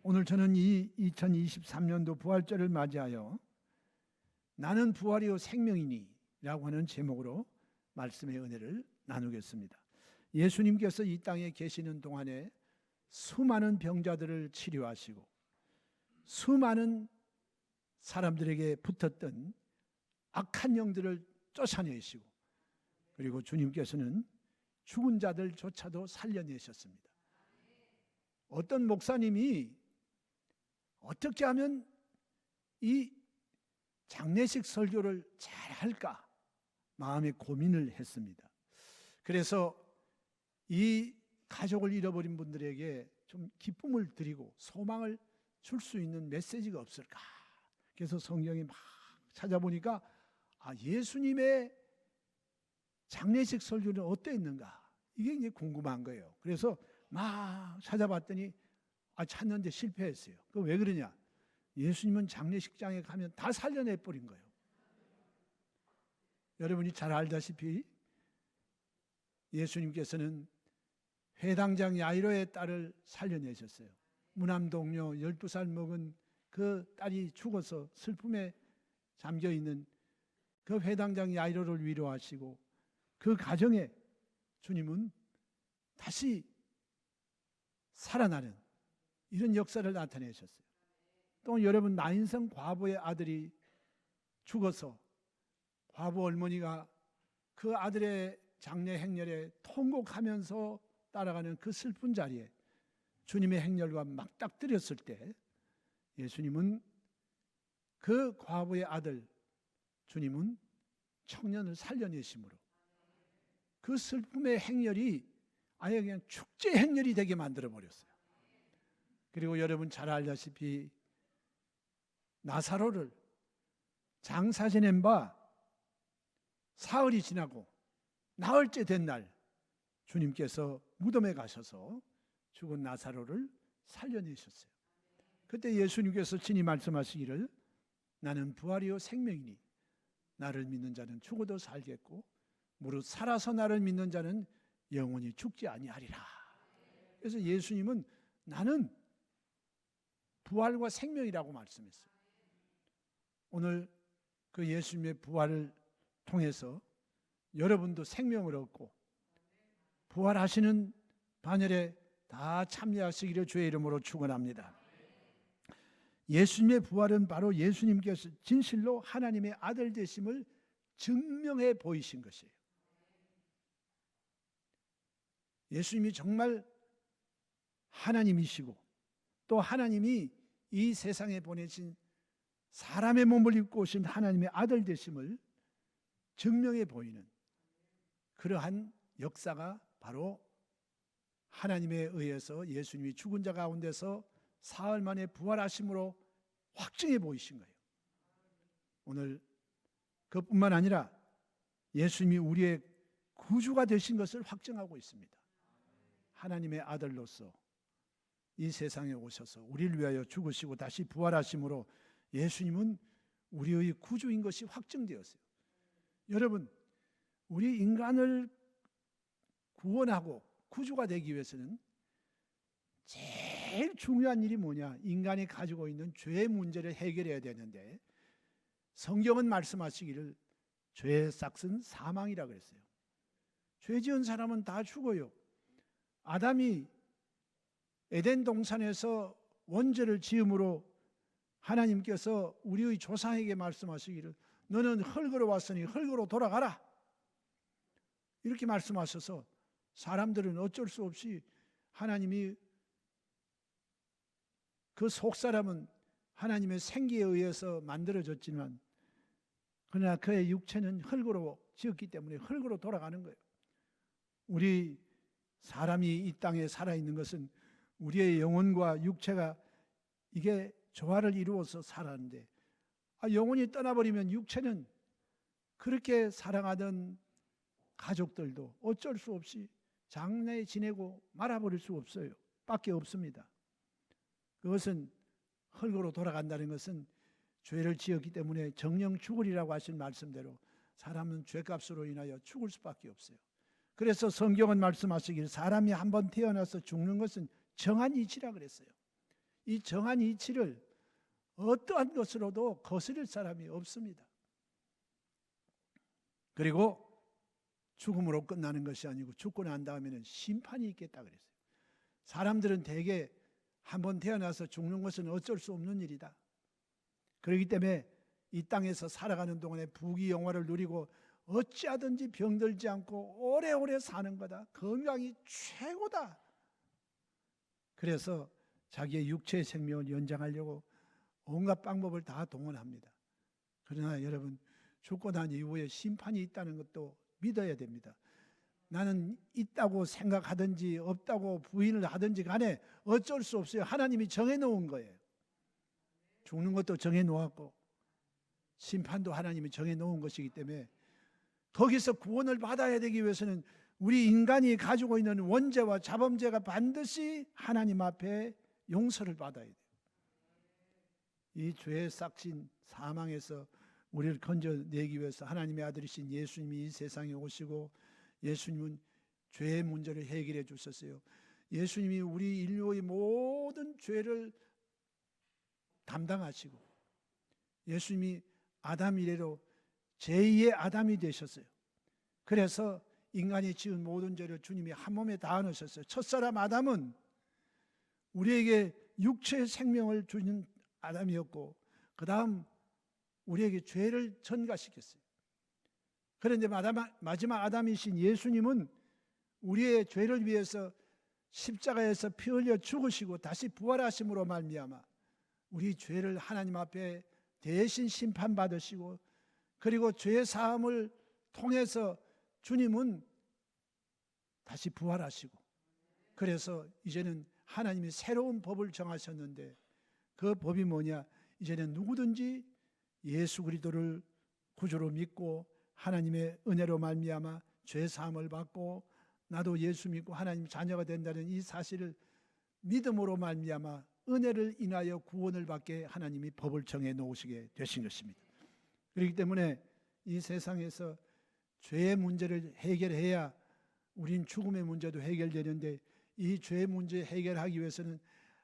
오늘 저는 이 2023년도 부활절을 맞이하여 나는 부활이요 생명이니 라고 하는 제목으로 말씀의 은혜를 나누겠습니다. 예수님께서 이 땅에 계시는 동안에 수많은 병자들을 치료하시고 수많은 사람들에게 붙었던 악한 영들을 쫓아내시고, 그리고 주님께서는 죽은 자들조차도 살려내셨습니다. 어떤 목사님이 어떻게 하면 이 장례식 설교를 잘 할까 마음에 고민을 했습니다. 그래서 이 가족을 잃어버린 분들에게 좀 기쁨을 드리고 소망을 줄 수 있는 메시지가 없을까. 그래서 성경에 막 찾아보니까 예수님의 장례식 설교는 어땠는가, 이게 이제 궁금한 거예요. 그래서 막 찾아봤더니 찾는데 실패했어요. 그 왜 그러냐? 예수님은 장례식장에 가면 다 살려내 버린 거예요. 여러분이 잘 알다시피 예수님께서는 회당장 야이로의 딸을 살려내셨어요. 무남동녀 12살 먹은 그 딸이 죽어서 슬픔에 잠겨있는 그 회당장 야이로를 위로하시고, 그 가정에 주님은 다시 살아나는 이런 역사를 나타내셨어요. 또 여러분, 나인성 과부의 아들이 죽어서 과부 어머니가 그 아들의 장례 행렬에 통곡하면서 따라가는 그 슬픈 자리에 주님의 행렬과 맞닥뜨렸을 때 예수님은 그 과부의 아들 주님은 청년을 살려내심으로 그 슬픔의 행렬이 아예 그냥 축제 행렬이 되게 만들어버렸어요. 그리고 여러분 잘 알다시피 나사로를 장사 지낸 바 사흘이 지나고 나흘째 된 날 주님께서 무덤에 가셔서 죽은 나사로를 살려내셨어요. 그때 예수님께서 친히 말씀하시기를 나는 부활이요 생명이니 나를 믿는 자는 죽어도 살겠고 무릇 살아서 나를 믿는 자는 영원히 죽지 아니하리라. 그래서 예수님은 나는 부활과 생명이라고 말씀했어요. 오늘 그 예수님의 부활을 통해서 여러분도 생명을 얻고 부활하시는 반열에 다 참여하시기를 주의 이름으로 축원합니다. 예수님의 부활은 바로 예수님께서 진실로 하나님의 아들 되심을 증명해 보이신 것이에요. 예수님이 정말 하나님이시고 또 하나님이 이 세상에 보내신 사람의 몸을 입고 오신 하나님의 아들 되심을 증명해 보이는 그러한 역사가 바로 하나님에 의해서 예수님이 죽은 자 가운데서 사흘 만에 부활하심으로 확증해 보이신 거예요. 오늘 그뿐만 아니라 예수님이 우리의 구주가 되신 것을 확증하고 있습니다. 하나님의 아들로서 이 세상에 오셔서 우리를 위하여 죽으시고 다시 부활하심으로 예수님은 우리의 구주인 것이 확증되었어요. 여러분, 우리 인간을 구원하고 구주가 되기 위해서는 제일 중요한 일이 뭐냐? 인간이 가지고 있는 죄의 문제를 해결해야 되는데 성경은 말씀하시기를 죄의 싹은 사망이라 그랬어요. 죄 지은 사람은 다 죽어요. 아담이 에덴 동산에서 원죄를 지음으로 하나님께서 우리의 조상에게 말씀하시기를 너는 흙으로 왔으니 흙으로 돌아가라 이렇게 말씀하셔서 사람들은 어쩔 수 없이 하나님이 그 속사람은 하나님의 생기에 의해서 만들어졌지만 그러나 그의 육체는 흙으로 지었기 때문에 흙으로 돌아가는 거예요. 우리 사람이 이 땅에 살아있는 것은 우리의 영혼과 육체가 이게 조화를 이루어서 살았는데 영혼이 떠나버리면 육체는 그렇게 사랑하던 가족들도 어쩔 수 없이 장래 지내고 말아버릴 수 없어요. 밖에 없습니다. 그것은 흙으로 돌아간다는 것은 죄를 지었기 때문에 정령 죽으리라고 하신 말씀대로 사람은 죄값으로 인하여 죽을 수밖에 없어요. 그래서 성경은 말씀하시길 사람이 한번 태어나서 죽는 것은 정한 이치라 그랬어요. 이 정한 이치를 어떠한 것으로도 거스릴 사람이 없습니다. 그리고 죽음으로 끝나는 것이 아니고 죽고 난 다음에는 심판이 있겠다 그랬어요. 사람들은 대개 한번 태어나서 죽는 것은 어쩔 수 없는 일이다. 그렇기 때문에 이 땅에서 살아가는 동안에 부귀영화를 누리고 어찌하든지 병들지 않고 오래오래 사는 거다. 건강이 최고다. 그래서 자기의 육체의 생명을 연장하려고 온갖 방법을 다 동원합니다. 그러나 여러분, 죽고 난 이후에 심판이 있다는 것도 믿어야 됩니다. 나는 있다고 생각하든지 없다고 부인을 하든지 간에 어쩔 수 없어요. 하나님이 정해놓은 거예요. 죽는 것도 정해놓았고 심판도 하나님이 정해놓은 것이기 때문에 거기서 구원을 받아야 되기 위해서는 우리 인간이 가지고 있는 원죄와 자범죄가 반드시 하나님 앞에 용서를 받아야 돼요. 이 죄의 싹신 사망에서 우리를 건져내기 위해서 하나님의 아들이신 예수님이 이 세상에 오시고 예수님은 죄의 문제를 해결해 주셨어요. 예수님이 우리 인류의 모든 죄를 담당하시고 예수님이 아담 이래로 제2의 아담이 되셨어요. 그래서 인간이 지은 모든 죄를 주님이 한 몸에 다 안으셨어요. 첫사람 아담은 우리에게 육체의 생명을 주는 아담이었고 그 다음 우리에게 죄를 전가시켰어요. 그런데 마지막 아담이신 예수님은 우리의 죄를 위해서 십자가에서 피 흘려 죽으시고 다시 부활하심으로 말미암아 우리 죄를 하나님 앞에 대신 심판받으시고 그리고 죄 사함을 통해서 주님은 다시 부활하시고 그래서 이제는 하나님이 새로운 법을 정하셨는데 그 법이 뭐냐? 이제는 누구든지 예수 그리스도를 구주로 믿고 하나님의 은혜로 말미암아 죄 사함을 받고 나도 예수 믿고 하나님 자녀가 된다는 이 사실을 믿음으로 말미암아 은혜를 인하여 구원을 받게 하나님이 법을 정해 놓으시게 되신 것입니다. 그렇기 때문에 이 세상에서 죄의 문제를 해결해야 우린 죽음의 문제도 해결되는데 이 죄의 문제 해결하기 위해서는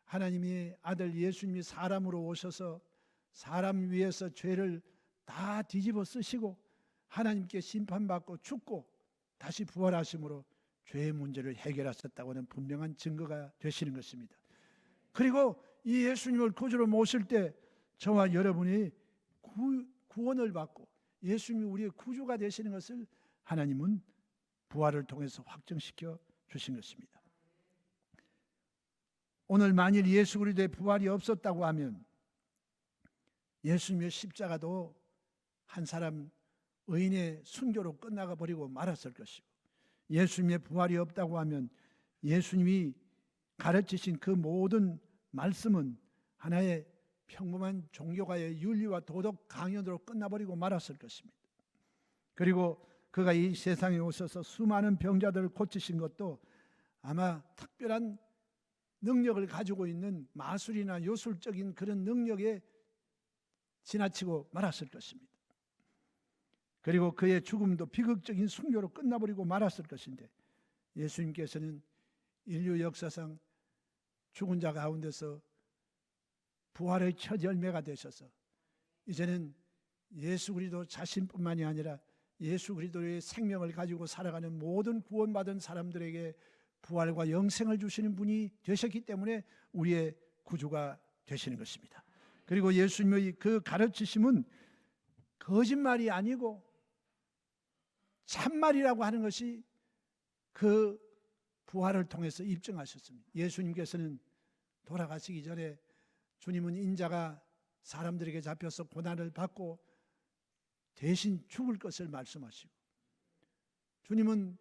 하나님의 아들 예수님이 사람으로 오셔서 사람 위해서 죄를 다 뒤집어 쓰시고 하나님께 심판받고 죽고 다시 부활하심으로 죄의 문제를 해결하셨다고 하는 분명한 증거가 되시는 것입니다. 그리고 이 예수님을 구주로 모실 때 저와 여러분이 구원을 받고 예수님이 우리의 구주가 되시는 것을 하나님은 부활을 통해서 확정시켜 주신 것입니다. 오늘 만일 예수 그리스도의 부활이 없었다고 하면 예수님의 십자가도 한 사람 의인의 순교로 끝나가 버리고 말았을 것이고 예수님의 부활이 없다고 하면 예수님이 가르치신 그 모든 말씀은 하나의 평범한 종교가의 윤리와 도덕 강연으로 끝나버리고 말았을 것입니다. 그리고 그가 이 세상에 오셔서 수많은 병자들을 고치신 것도 아마 특별한 능력을 가지고 있는 마술이나 요술적인 그런 능력에 지나치고 말았을 것입니다. 그리고 그의 죽음도 비극적인 순교로 끝나버리고 말았을 것인데 예수님께서는 인류 역사상 죽은 자 가운데서 부활의 첫 열매가 되셔서 이제는 예수 그리스도 자신뿐만이 아니라 예수 그리스도의 생명을 가지고 살아가는 모든 구원받은 사람들에게 부활과 영생을 주시는 분이 되셨기 때문에 우리의 구주가 되시는 것입니다. 그리고 예수님의 그 가르치심은 거짓말이 아니고 참말이라고 하는 것이 그 부활을 통해서 입증하셨습니다. 예수님께서는 돌아가시기 전에 주님은 인자가 사람들에게 잡혀서 고난을 받고 대신 죽을 것을 말씀하시고 주님은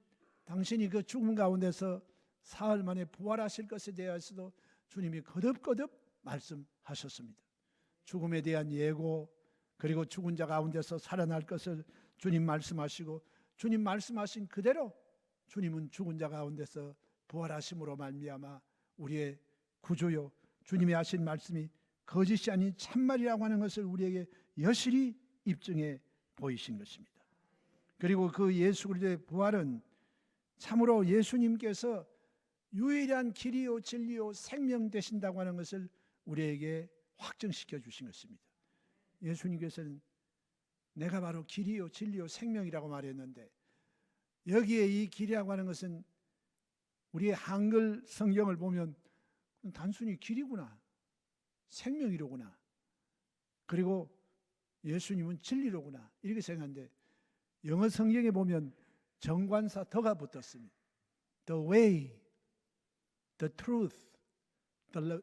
당신이 그 죽음 가운데서 사흘 만에 부활하실 것에 대해서도 주님이 거듭거듭 말씀하셨습니다. 죽음에 대한 예고 그리고 죽은 자 가운데서 살아날 것을 주님 말씀하시고 주님 말씀하신 그대로 주님은 죽은 자 가운데서 부활하심으로 말미암아 우리의 구주요 주님이 하신 말씀이 거짓이 아닌 참말이라고 하는 것을 우리에게 여실히 입증해 보이신 것입니다. 그리고 그 예수 그리스도의 부활은 참으로 예수님께서 유일한 길이요 진리요 생명 되신다고 하는 것을 우리에게 확증시켜 주신 것입니다. 예수님께서는 내가 바로 길이요 진리요 생명이라고 말했는데, 여기에 이 길이라고 하는 것은 우리의 한글 성경을 보면 단순히 길이구나, 생명이로구나, 그리고 예수님은 진리로구나 이렇게 생각하는데, 영어 성경에 보면 정관사 더가 붙었습니다. The way, the truth, the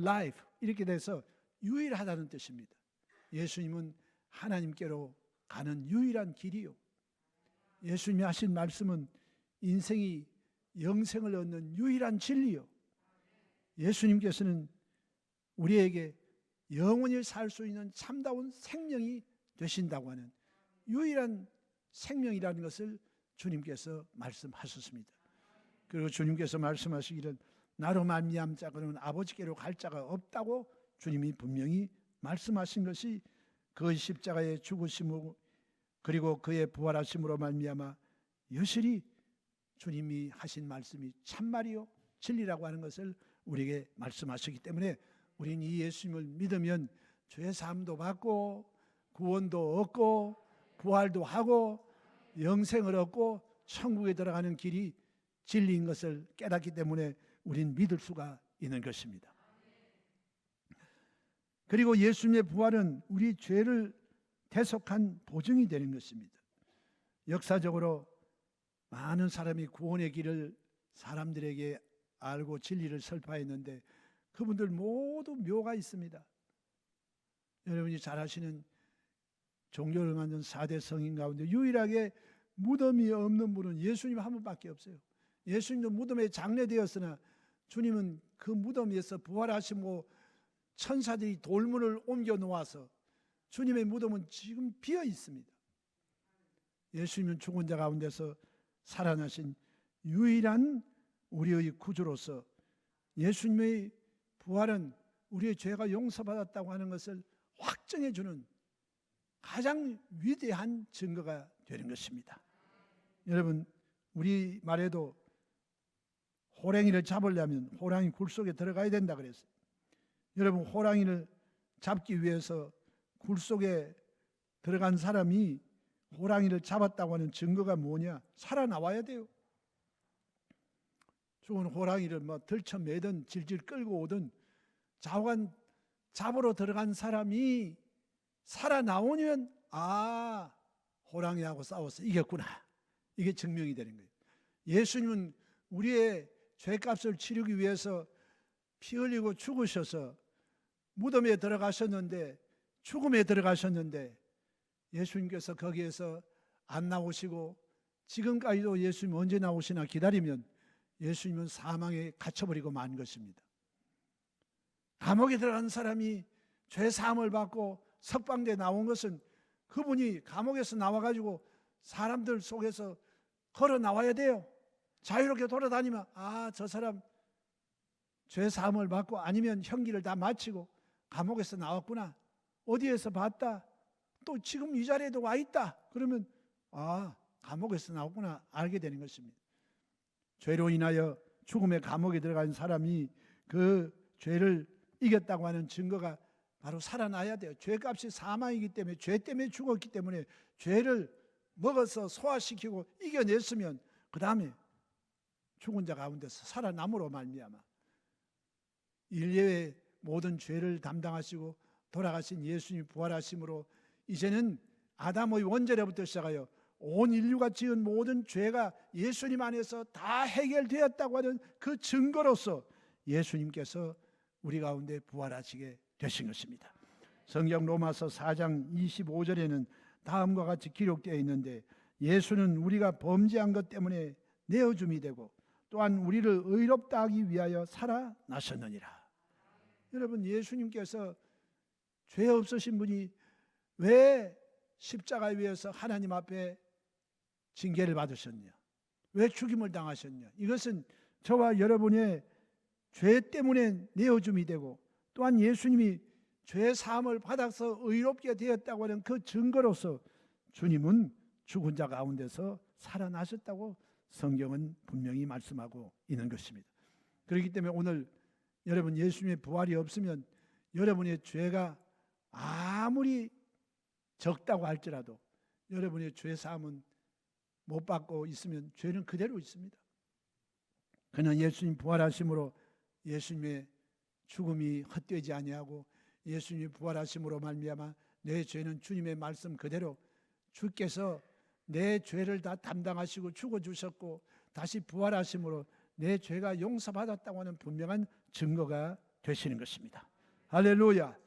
life 이렇게 돼서 유일하다는 뜻입니다. 예수님은 하나님께로 가는 유일한 길이요, 예수님이 하신 말씀은 인생이 영생을 얻는 유일한 진리요, 예수님께서는 우리에게 영원히 살 수 있는 참다운 생명이 되신다고 하는 유일한 생명이라는 것을 주님께서 말씀하셨습니다. 그리고 주님께서 말씀하시기를 나로 말미암은 자는 아버지께로 갈 자가 없다고 주님이 분명히 말씀하신 것이 그 십자가의 죽으심으로 그리고 그의 부활하심으로 말미암아 여실히 주님이 하신 말씀이 참말이요 진리라고 하는 것을 우리에게 말씀하시기 때문에 우리는 이 예수님을 믿으면 죄사함도 받고 구원도 얻고 부활도 하고 영생을 얻고 천국에 들어가는 길이 진리인 것을 깨닫기 때문에 우리는 믿을 수가 있는 것입니다. 그리고 예수님의 부활은 우리 죄를 대속한 보증이 되는 것입니다. 역사적으로 많은 사람이 구원의 길을 사람들에게 알고 진리를 설파했는데 그분들 모두 묘가 있습니다. 여러분이 잘 아시는 종교를 만든 4대 성인 가운데 유일하게 무덤이 없는 분은 예수님 한 분밖에 없어요. 예수님도 무덤에 장례되었으나 주님은 그 무덤에서 부활하시고 천사들이 돌문을 옮겨 놓아서 주님의 무덤은 지금 비어 있습니다. 예수님은 죽은 자 가운데서 살아나신 유일한 우리의 구주로서 예수님의 부활은 우리의 죄가 용서받았다고 하는 것을 확정해 주는 가장 위대한 증거가 되는 것입니다. 여러분, 우리 말에도 호랑이를 잡으려면 호랑이 굴 속에 들어가야 된다 그랬어요. 여러분, 호랑이를 잡기 위해서 굴 속에 들어간 사람이 호랑이를 잡았다고 하는 증거가 뭐냐? 살아나와야 돼요. 죽은 호랑이를 들쳐매든 질질 끌고 오든 좌우간 잡으러 들어간 사람이 살아나오면 호랑이하고 싸워서 이겼구나, 이게 증명이 되는 거예요. 예수님은 우리의 죄값을 치르기 위해서 피 흘리고 죽으셔서 무덤에 들어가셨는데, 죽음에 들어가셨는데 예수님께서 거기에서 안 나오시고 지금까지도 예수님 언제 나오시나 기다리면 예수님은 사망에 갇혀버리고 만 것입니다. 감옥에 들어간 사람이 죄 사함을 받고 석방돼 나온 것은 그분이 감옥에서 나와가지고 사람들 속에서 걸어 나와야 돼요. 자유롭게 돌아다니면 저 사람 죄 사함을 받고 아니면 형기를 다 마치고 감옥에서 나왔구나, 어디에서 봤다, 또 지금 이 자리에도 와 있다, 그러면 감옥에서 나왔구나 알게 되는 것입니다. 죄로 인하여 죽음의 감옥에 들어간 사람이 그 죄를 이겼다고 하는 증거가 바로 살아나야 돼요. 죄값이 사망이기 때문에, 죄 때문에 죽었기 때문에 죄를 먹어서 소화시키고 이겨냈으면 그 다음에 죽은 자 가운데서 살아남으로 말미암아 인류의 모든 죄를 담당하시고 돌아가신 예수님 부활하심으로 이제는 아담의 원죄로부터 시작하여 온 인류가 지은 모든 죄가 예수님 안에서 다 해결되었다고 하는 그 증거로서 예수님께서 우리 가운데 부활하시게 되신 것입니다. 성경 로마서 4장 25절에는 다음과 같이 기록되어 있는데, 예수는 우리가 범죄한 것 때문에 내어줌이 되고 또한 우리를 의롭다 하기 위하여 살아나셨느니라. 여러분, 예수님께서 죄 없으신 분이 왜 십자가에 위해서 하나님 앞에 징계를 받으셨냐, 왜 죽임을 당하셨냐? 이것은 저와 여러분의 죄 때문에 내어줌이 되고 또한 예수님이 죄 사함을 받아서 의롭게 되었다고 하는 그 증거로서 주님은 죽은 자 가운데서 살아나셨다고 성경은 분명히 말씀하고 있는 것입니다. 그렇기 때문에 오늘 여러분, 예수님의 부활이 없으면 여러분의 죄가 아무리 적다고 할지라도 여러분의 죄 사함은 못 받고 있으면 죄는 그대로 있습니다. 그러나 예수님 부활하심으로 예수님의 죽음이 헛되지 아니하고 예수님이 부활하심으로 말미암아 내 죄는 주님의 말씀 그대로 주께서 내 죄를 다 담당하시고 죽어주셨고 다시 부활하심으로 내 죄가 용서받았다고 하는 분명한 증거가 되시는 것입니다. 할렐루야.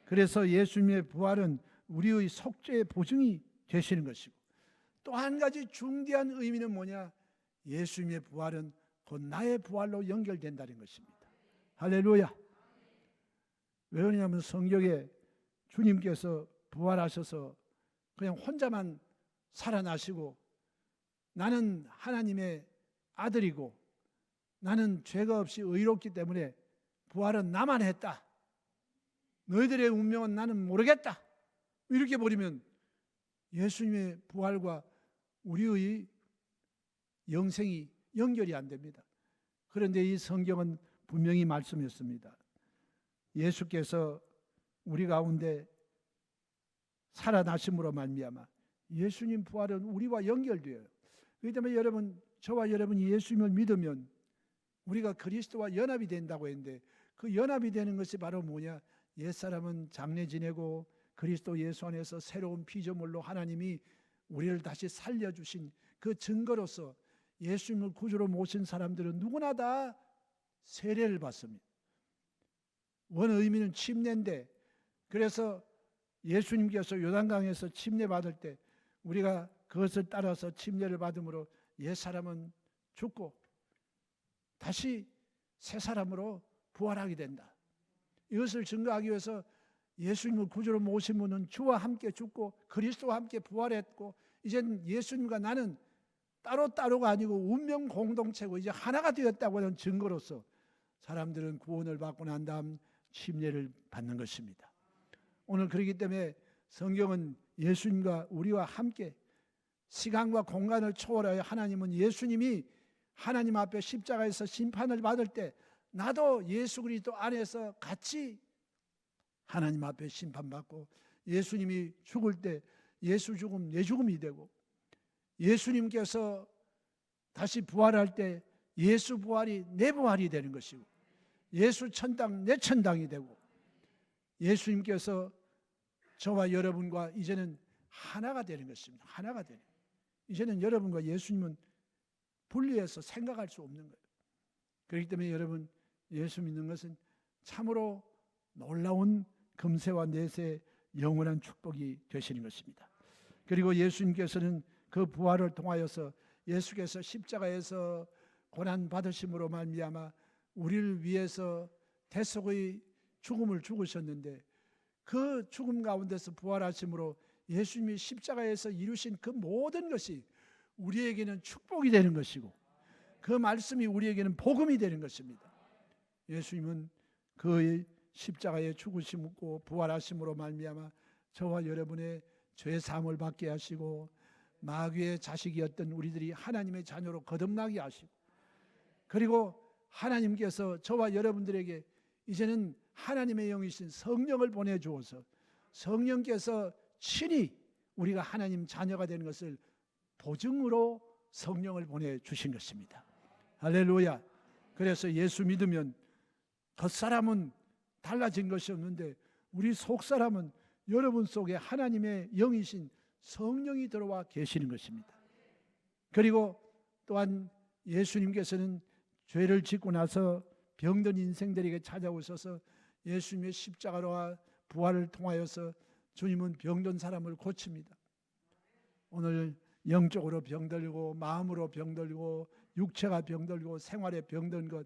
그래서 예수님의 부활은 우리의 속죄의 보증이 되시는 것이고 또 한 가지 중대한 의미는 뭐냐? 예수님의 부활은 곧 나의 부활로 연결된다는 것입니다. 할렐루야. 왜 그러냐면 성경에 주님께서 부활하셔서 그냥 혼자만 살아나시고 나는 하나님의 아들이고 나는 죄가 없이 의롭기 때문에 부활은 나만 했다. 너희들의 운명은 나는 모르겠다. 이렇게 버리면 예수님의 부활과 우리의 영생이 연결이 안 됩니다. 그런데 이 성경은 분명히 말씀했습니다. 예수께서 우리 가운데 살아나심으로 말미암아 예수님 부활은 우리와 연결되어요. 그렇기 때문에 여러분, 저와 여러분이 예수님을 믿으면 우리가 그리스도와 연합이 된다고 했는데 그 연합이 되는 것이 바로 뭐냐? 옛사람은 장래 지내고 그리스도 예수 안에서 새로운 피조물로 하나님이 우리를 다시 살려주신 그 증거로서 예수님을 구주로 모신 사람들은 누구나 다 세례를 받습니다. 원 의미는 침례인데 그래서 예수님께서 요단강에서 침례 받을 때 우리가 그것을 따라서 침례를 받음으로 옛사람은 죽고 다시 새 사람으로 부활하게 된다. 이것을 증거하기 위해서 예수님을 구주로 모신 분은 주와 함께 죽고 그리스도와 함께 부활했고 이젠 예수님과 나는 따로따로가 아니고 운명 공동체고 이제 하나가 되었다고 하는 증거로서 사람들은 구원을 받고 난 다음 침례를 받는 것입니다. 오늘 그렇기 때문에 성경은 예수님과 우리와 함께 시간과 공간을 초월하여 하나님은 예수님이 하나님 앞에 십자가에서 심판을 받을 때 나도 예수 그리스도 안에서 같이 하나님 앞에 심판받고 예수님이 죽을 때 예수 죽음 내 죽음이 되고 예수님께서 다시 부활할 때 예수 부활이 내 부활이 되는 것이고 예수 천당 내 천당이 되고 예수님께서 저와 여러분과 이제는 하나가 되는 것입니다. 하나가 되는. 이제는 여러분과 예수님은 분리해서 생각할 수 없는 거예요. 그렇기 때문에 여러분 예수 믿는 것은 참으로 놀라운 금세와 내세 영원한 축복이 되시는 것입니다. 그리고 예수님께서는 그 부활을 통하여서 예수께서 십자가에서 고난 받으심으로 말미암아 우리를 위해서 대속의 죽음을 죽으셨는데 그 죽음 가운데서 부활하심으로 예수님이 십자가에서 이루신 그 모든 것이 우리에게는 축복이 되는 것이고 그 말씀이 우리에게는 복음이 되는 것입니다. 예수님은 그의 십자가에 죽으심고 부활하심으로 말미암아 저와 여러분의 죄 사함을 받게 하시고 마귀의 자식이었던 우리들이 하나님의 자녀로 거듭나게 하시고 그리고 하나님께서 저와 여러분들에게 이제는 하나님의 영이신 성령을 보내주어서 성령께서 친히 우리가 하나님 자녀가 되는 것을 보증으로 성령을 보내주신 것입니다. 할렐루야. 그래서 예수 믿으면 겉사람은 달라진 것이 없는데 우리 속사람은 여러분 속에 하나님의 영이신 성령이 들어와 계시는 것입니다. 그리고 또한 예수님께서는 죄를 짓고 나서 병든 인생들에게 찾아오셔서 예수님의 십자가와 부활을 통하여서 주님은 병든 사람을 고칩니다. 오늘 영적으로 병들고 마음으로 병들고 육체가 병들고 생활에 병든 것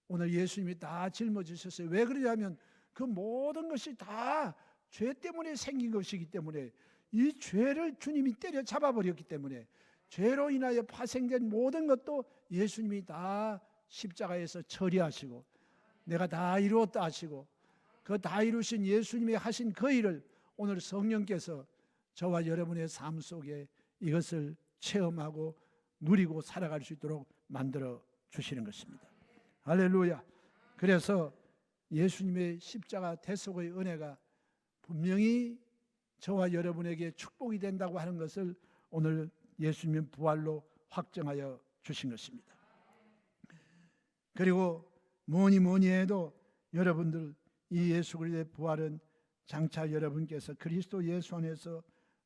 오늘 예수님이 다 짊어지셨어요. 왜 그러냐면 그 모든 것이 다 죄 때문에 생긴 것이기 때문에 이 죄를 주님이 때려 잡아버렸기 때문에 죄로 인하여 파생된 모든 것도 예수님이 다 십자가에서 처리하시고 내가 다 이루었다 하시고 그 다 이루신 예수님이 하신 그 일을 오늘 성령께서 저와 여러분의 삶 속에 이것을 체험하고 누리고 살아갈 수 있도록 만들어 주시는 것입니다. 할렐루야. 그래서 예수님의 십자가 대속의 은혜가 분명히 저와 여러분에게 축복이 된다고 하는 것을 오늘 예수님의 부활로 확정하여 주신 것입니다. 그리고 뭐니 해도 여러분들 이 예수 그리스도의 부활은 장차 여러분께서 그리스도 예수 안에서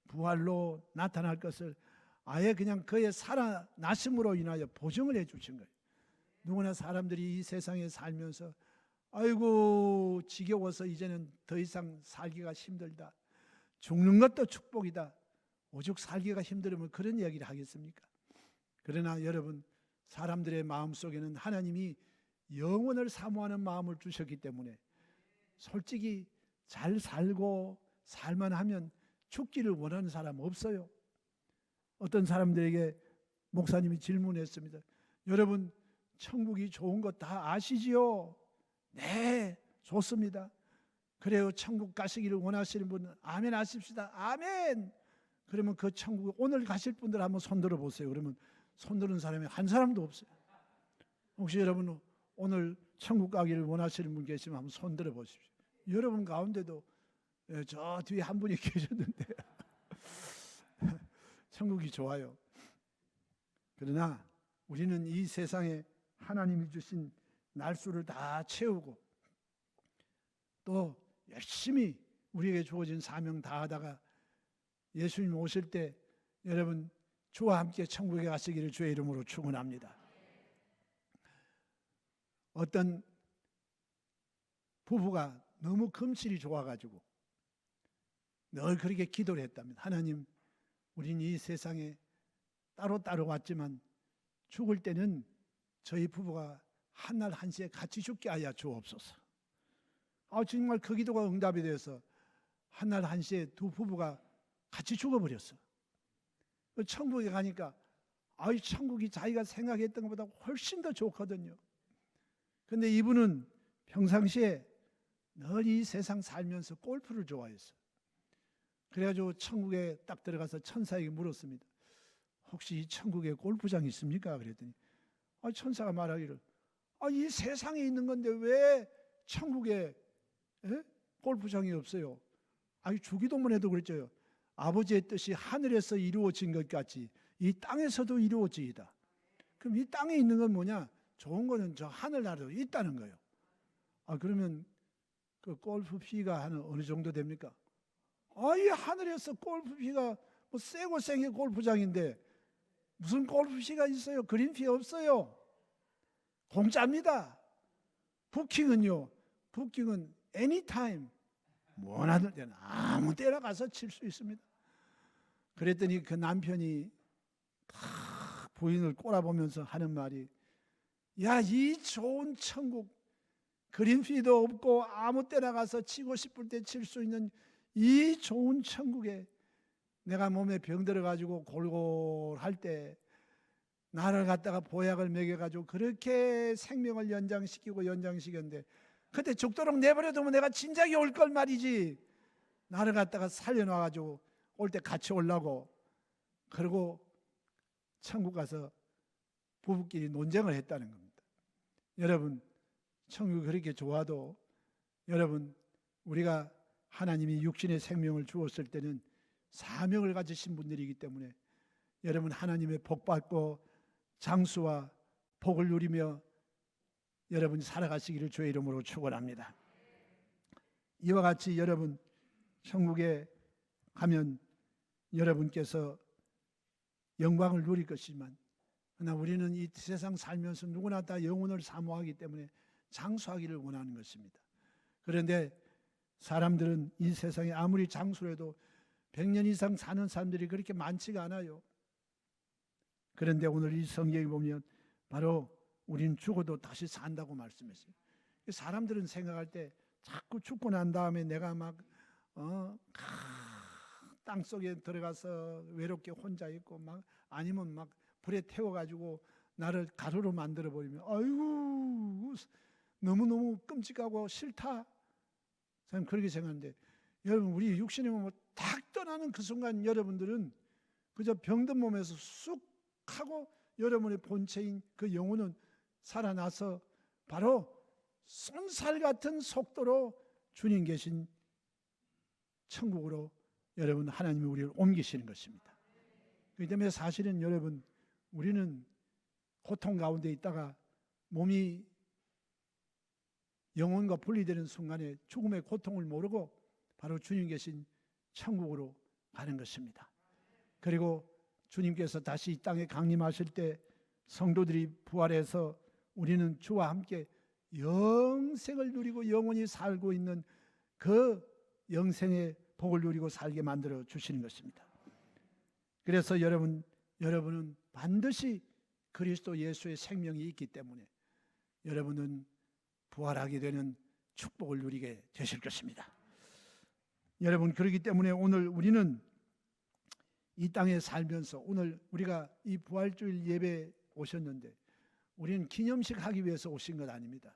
부활로 나타날 것을 아예 그냥 그의 살아나심으로 인하여 보증을 해 주신 거예요. 누구나 사람들이 이 세상에 살면서 아이고 지겨워서 이제는 더 이상 살기가 힘들다, 죽는 것도 축복이다, 오죽 살기가 힘들으면 그런 이야기를 하겠습니까? 그러나 여러분, 사람들의 마음속에는 하나님이 영원을 사모하는 마음을 주셨기 때문에 솔직히 잘 살고 살만하면 죽기를 원하는 사람 없어요. 어떤 사람들에게 목사님이 질문했습니다. 여러분 천국이 좋은 거 다 아시지요? 네, 좋습니다. 그래요, 천국 가시기를 원하시는 분은 아멘 하십시다. 아멘. 그러면 그 천국 오늘 가실 분들 한번 손들어 보세요. 그러면 손드는 사람이 한 사람도 없어요. 혹시 여러분 오늘 천국 가기를 원하시는 분 계시면 한번 손들어 보십시오. 여러분 가운데도 저 뒤에 한 분이 계셨는데 천국이 좋아요. 그러나 우리는 이 세상에 하나님이 주신 날수를 다 채우고 또 열심히 우리에게 주어진 사명 다하다가 예수님 오실 때 여러분 주와 함께 천국에 가시기를 주의 이름으로 축원합니다. 어떤 부부가 너무 금실이 좋아가지고 늘 그렇게 기도를 했답니다. 하나님, 우린 이 세상에 따로 왔지만 죽을 때는 저희 부부가 한날 한시에 같이 죽게 하여 주옵소서. 정말 그 기도가 응답이 되어서 한날 한시에 두 부부가 같이 죽어버렸어. 천국에 가니까 천국이 자기가 생각했던 것보다 훨씬 더 좋거든요. 근데 이분은 평상시에 늘 이 세상 살면서 골프를 좋아했어. 그래가지고 천국에 딱 들어가서 천사에게 물었습니다. 혹시 이 천국에 골프장이 있습니까? 그랬더니 천사가 말하기를 이 세상에 있는 건데 왜 천국에 골프장이 없어요? 주기도문 해도 그랬죠. 아버지의 뜻이 하늘에서 이루어진 것 같이 이 땅에서도 이루어지이다. 그럼 이 땅에 있는 건 뭐냐? 좋은 거는 저 하늘나라도 있다는 거예요. 그러면 그 골프 피가 한 어느 정도 됩니까? 이 하늘에서 골프 피가 뭐 세고 생의 골프장인데 무슨 골프 피가 있어요? 그린 피 없어요. 공짜입니다. 부킹은 anytime 원하는 때는 아무 때나 가서 칠 수 있습니다. 그랬더니 그 남편이 부인을 꼬라보면서 하는 말이 이 좋은 천국 그린피도 없고 아무 때나 가서 치고 싶을 때 칠 수 있는 이 좋은 천국에 내가 몸에 병 들어가지고 골골할 때 나를 갖다가 보약을 먹여가지고 그렇게 생명을 연장시켰는데 그때 죽도록 내버려두면 내가 진작에 올 걸 말이지. 나를 갖다가 살려놔가지고 올 때 같이 오려고. 그리고 천국 가서 부부끼리 논쟁을 했다는 겁니다. 여러분, 천국이 그렇게 좋아도 여러분, 우리가 하나님이 육신의 생명을 주었을 때는 사명을 가지신 분들이기 때문에 여러분 하나님의 복받고 장수와 복을 누리며 여러분이 살아가시기를 주의 이름으로 축원합니다. 이와 같이 여러분 천국에 가면 여러분께서 영광을 누릴 것이지만 그러나 우리는 이 세상 살면서 누구나 다 영혼을 사모하기 때문에 장수하기를 원하는 것입니다. 그런데 사람들은 이 세상에 아무리 장수해도 100년 이상 사는 사람들이 그렇게 많지가 않아요. 그런데 오늘 이 성경에 보면 바로 우린 죽어도 다시 산다고 말씀했어요. 사람들은 생각할 때 자꾸 죽고 난 다음에 내가 막 땅속에 들어가서 외롭게 혼자 있고 막 아니면 막 불에 태워가지고 나를 가루로 만들어 버리면 아이고 너무너무 끔찍하고 싫다. 저는 그렇게 생각하는데 여러분 우리 육신의 몸을 탁 떠나는 그 순간 여러분들은 그저 병든 몸에서 쑥 하고 여러분의 본체인 그 영혼은 살아나서 바로 손살 같은 속도로 주님 계신 천국으로 여러분 하나님이 우리를 옮기시는 것입니다. 그렇기 때문에 사실은 여러분 우리는 고통 가운데 있다가 몸이 영혼과 분리되는 순간에 죽음의 고통을 모르고 바로 주님 계신 천국으로 가는 것입니다. 그리고 주님께서 다시 이 땅에 강림하실 때 성도들이 부활해서 우리는 주와 함께 영생을 누리고 영원히 살고 있는 그 영생의 복을 누리고 살게 만들어 주시는 것입니다. 그래서 여러분은 반드시 그리스도 예수의 생명이 있기 때문에 여러분은 부활하게 되는 축복을 누리게 되실 것입니다. 여러분, 그렇기 때문에 오늘 우리는 이 땅에 살면서 오늘 우리가 이 부활주일 예배에 오셨는데 우리는 기념식 하기 위해서 오신 것 아닙니다.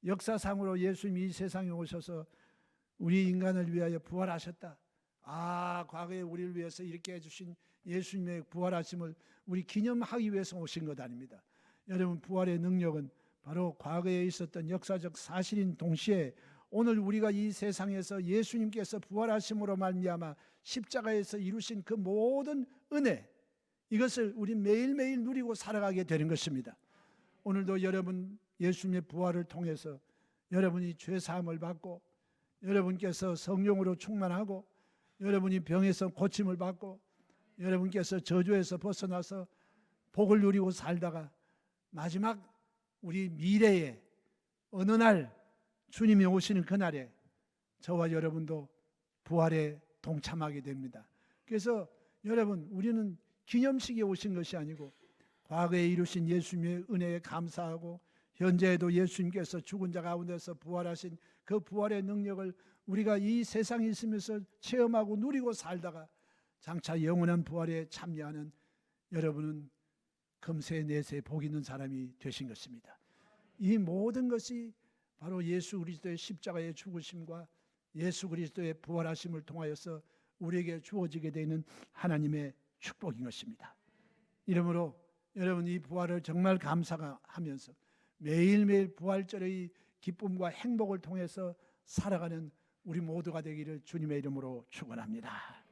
역사상으로 예수님이 이 세상에 오셔서 우리 인간을 위하여 부활하셨다. 과거에 우리를 위해서 이렇게 해주신 예수님의 부활하심을 우리 기념하기 위해서 오신 것 아닙니다. 여러분, 부활의 능력은 바로 과거에 있었던 역사적 사실인 동시에 오늘 우리가 이 세상에서 예수님께서 부활하심으로 말미암아 십자가에서 이루신 그 모든 은혜, 이것을 우리 매일매일 누리고 살아가게 되는 것입니다. 오늘도 여러분 예수님의 부활을 통해서 여러분이 죄사함을 받고 여러분께서 성령으로 충만하고 여러분이 병에서 고침을 받고 여러분께서 저주에서 벗어나서 복을 누리고 살다가 마지막 우리 미래에 어느 날 주님이 오시는 그날에 저와 여러분도 부활에 동참하게 됩니다. 그래서 여러분, 우리는 기념식에 오신 것이 아니고 과거에 이루신 예수님의 은혜에 감사하고 현재에도 예수님께서 죽은 자 가운데서 부활하신 그 부활의 능력을 우리가 이 세상에 있으면서 체험하고 누리고 살다가 장차 영원한 부활에 참여하는 여러분은 금세 내세 복 있는 사람이 되신 것입니다. 이 모든 것이 바로 예수 그리스도의 십자가의 죽으심과 예수 그리스도의 부활하심을 통하여서 우리에게 주어지게 되는 하나님의 축복인 것입니다. 이러므로 여러분 이 부활을 정말 감사하면서 매일매일 부활절의 기쁨과 행복을 통해서 살아가는 우리 모두가 되기를 주님의 이름으로 축원합니다.